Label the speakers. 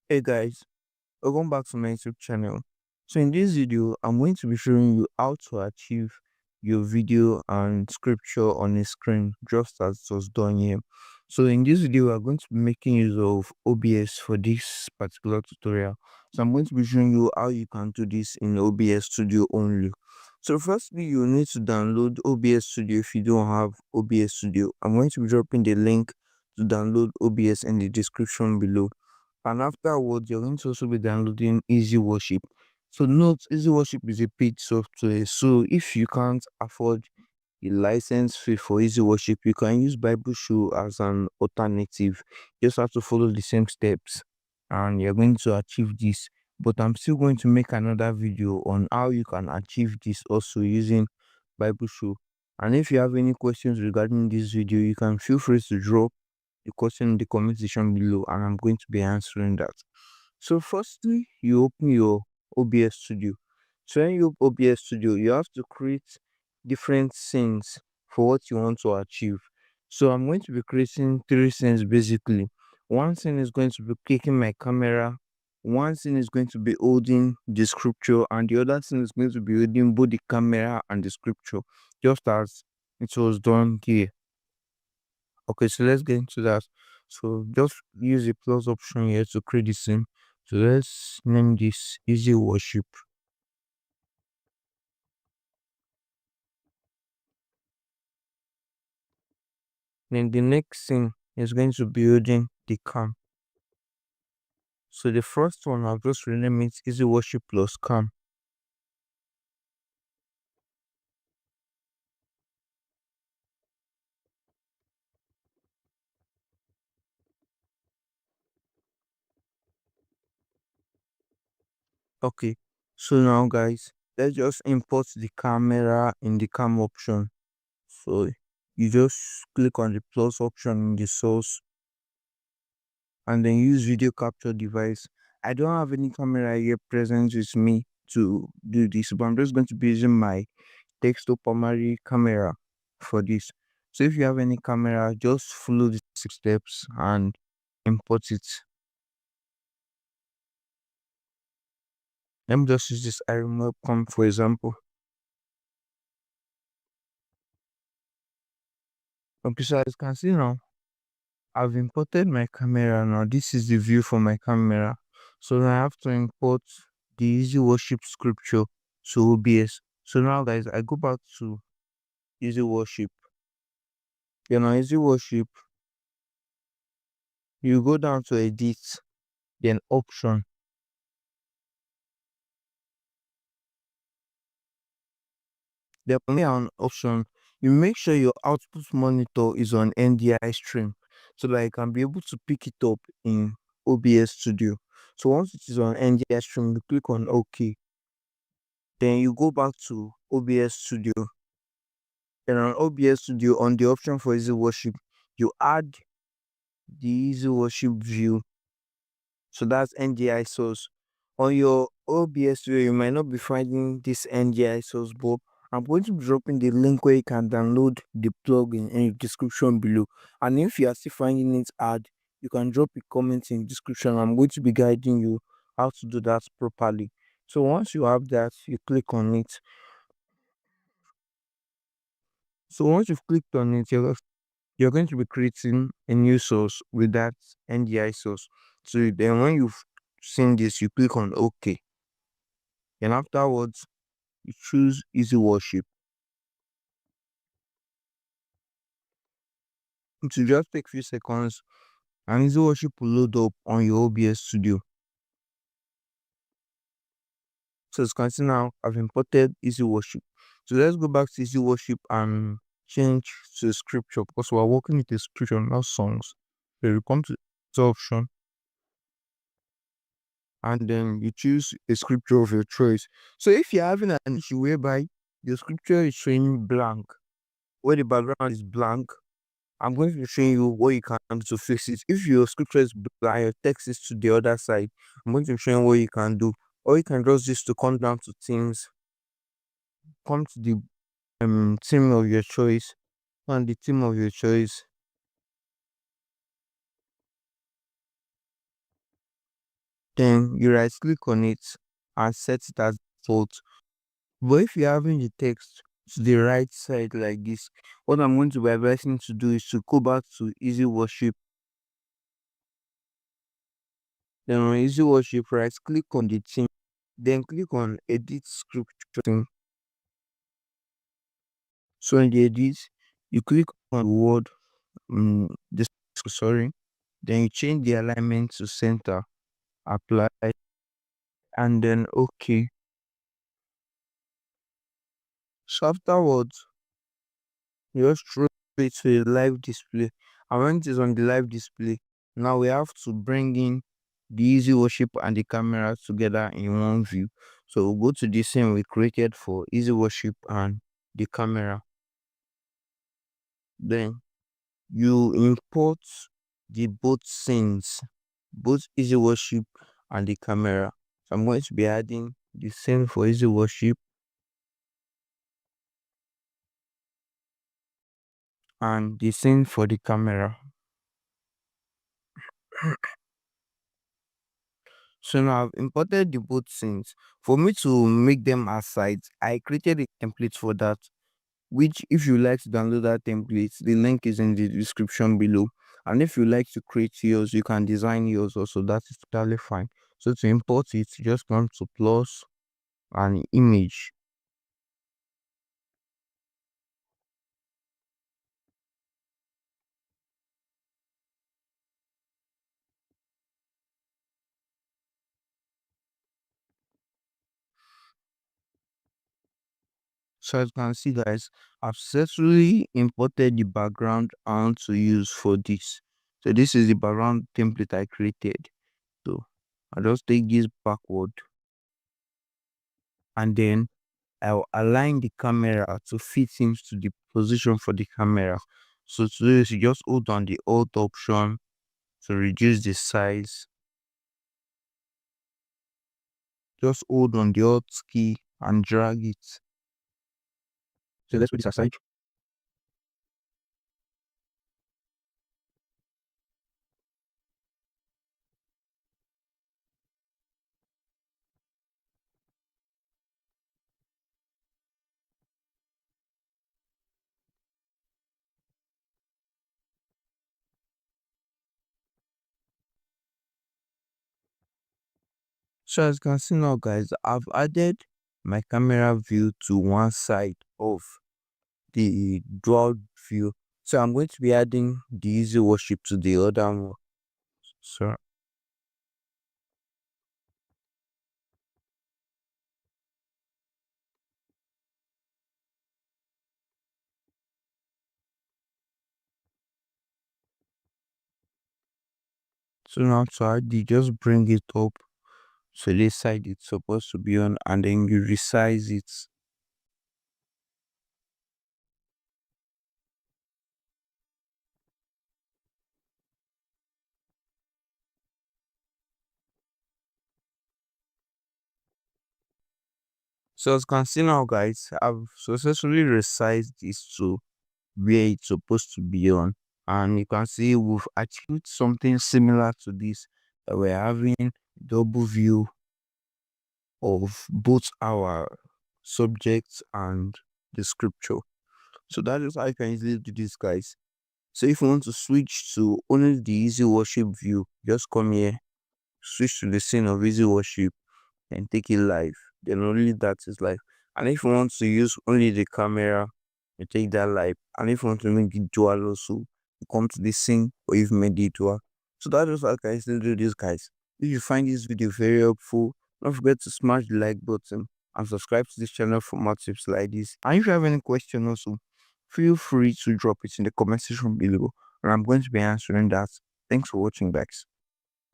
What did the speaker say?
Speaker 1: Hey guys, welcome back to my YouTube channel. So in this video, I'm going to be showing you how to achieve your video and scripture on a screen just as it was done here. So in this video, we're going to be making use of OBS for this particular tutorial. So I'm going to be showing you how you can do this in OBS Studio only. So firstly, you need to download OBS Studio if you don't have OBS Studio. I'm going to be dropping the link to download OBS in the description below, and afterwards you're going to also be downloading EasyWorship. So note, EasyWorship is a paid software, so if you can't afford the license fee for EasyWorship, you can use Bible Show as an alternative. You just have to follow the same steps and you're going to achieve this. But I'm still going to make another video on how you can achieve this also using Bible Show. And if you have any questions regarding this video, you can feel free to drop the question in the comment section below and I'm going to be answering that. So firstly, you open your OBS Studio. So when you open OBS Studio, you have to create different scenes for what you want to achieve. So I'm going to be creating three scenes basically. One scene is going to be clicking my camera, one scene is going to be holding the scripture, and the other scene is going to be holding both the camera and the scripture, just as it was done here. Okay, so let's get into that. So just use the plus option here to create the scene. So let's name this Easy Worship. Then the next scene is going to be using the cam. So the first one I'll just rename it Easy Worship plus cam. Okay, so now guys, let's just import the camera in the cam option. So you just click on the plus option in the source and then use video capture device. I don't have any camera here present with me to do this, but I'm just going to be using my desktop primary camera for this. So if you have any camera, just follow the 6 steps and import it. Let me just use this iron webcam for example. Okay, so as you can see now, I've imported my camera now. This is the view for my camera. So now I have to import the Easy Worship scripture to OBS. So now guys, I go back to Easy Worship. Easy Worship, you go down to edit, then option. Then only an option, you make sure your output monitor is on NDI stream so that you can be able to pick it up in OBS Studio. So once it is on NDI stream, you click on OK. Then you go back to OBS Studio. And on OBS Studio, on the option for Easy Worship, you add the Easy Worship view. So that's NDI source. On your OBS Studio, you might not be finding this NDI source, but I'm going to be dropping the link where you can download the plugin in the description below. And if you are still finding it hard, you can drop a comment in the description. I'm going to be guiding you how to do that properly. So once you have that, you click on it. So once you've clicked on it, you're going to be creating a new source with that NDI source. So then when you've seen this, you click on OK. And afterwards, you choose Easy Worship. It will just take a few seconds and Easy Worship will load up on your OBS Studio. So as you can see now, I've imported Easy Worship. So let's go back to Easy Worship and change to scripture because we're working with a scripture, not songs. So you come to the option and then you choose a scripture of your choice. So if you're having an issue whereby your scripture is showing blank, where the background is blank, I'm going to be showing you what you can do to fix it. If your scripture is blank, your text is to the other side, I'm going to be showing you what you can do. Or you can just use to come down to themes, come to the theme of your choice, and the theme of your choice. Then you right click on it and set it as default. But if you're having the text to the right side like this, what I'm going to be advising you to do is to go back to Easy Worship. Then on Easy Worship, right click on the theme, then click on Edit Scripture theme. So in the edit, you click on the word, this sorry, then you change the alignment to center, apply, and then okay. So afterwards, you just throw it to a live display. And when it is on the live display, now we have to bring in the Easy Worship and the camera together in one view. So we'll go to the scene we created for Easy Worship and the camera. Then you import the both scenes, both Easy Worship and the camera. So I'm going to be adding the scene for Easy Worship and the scene for the camera. So now I've imported the both scenes. For me to make them as sides, I created a template for that, which if you like to download that template, the link is in the description below. And if you like to create yours, you can design yours also. That is totally fine. So to import it, you just come to plus an image. So as you can see guys, I've successfully imported the background I want to use for this. So this is the background template I created. So I just take this backward and then I'll align the camera to fit into the position for the camera. So to do this, you just hold on the Alt option to reduce the size. Just hold on the Alt key and drag it. So let's put this aside. So as you can see now guys, I've added my camera view to one side of the dual view. So I'm going to be adding the Easy Worship to the other one. So now to add, you just bring it up to this side it's supposed to be on, and then you resize it. So as you can see now guys, I've successfully resized this to where it's supposed to be on, and you can see we've achieved something similar to this, that we're having double view of both our subjects and the scripture. So that is how you can easily do this guys. So if you want to switch to only the Easy Worship view, just come here, switch to the scene of Easy Worship and take it live. Then only that is live. And if you want to use only the camera, you take that live. And if you want to make it dual also, you come to the scene or you've made it dual. So that is how I can still do this guys. If you find this video very helpful, don't forget to smash the like button and subscribe to this channel for more tips like this. And if you have any question also, feel free to drop it in the comment section below and I'm going to be answering that. Thanks for watching guys.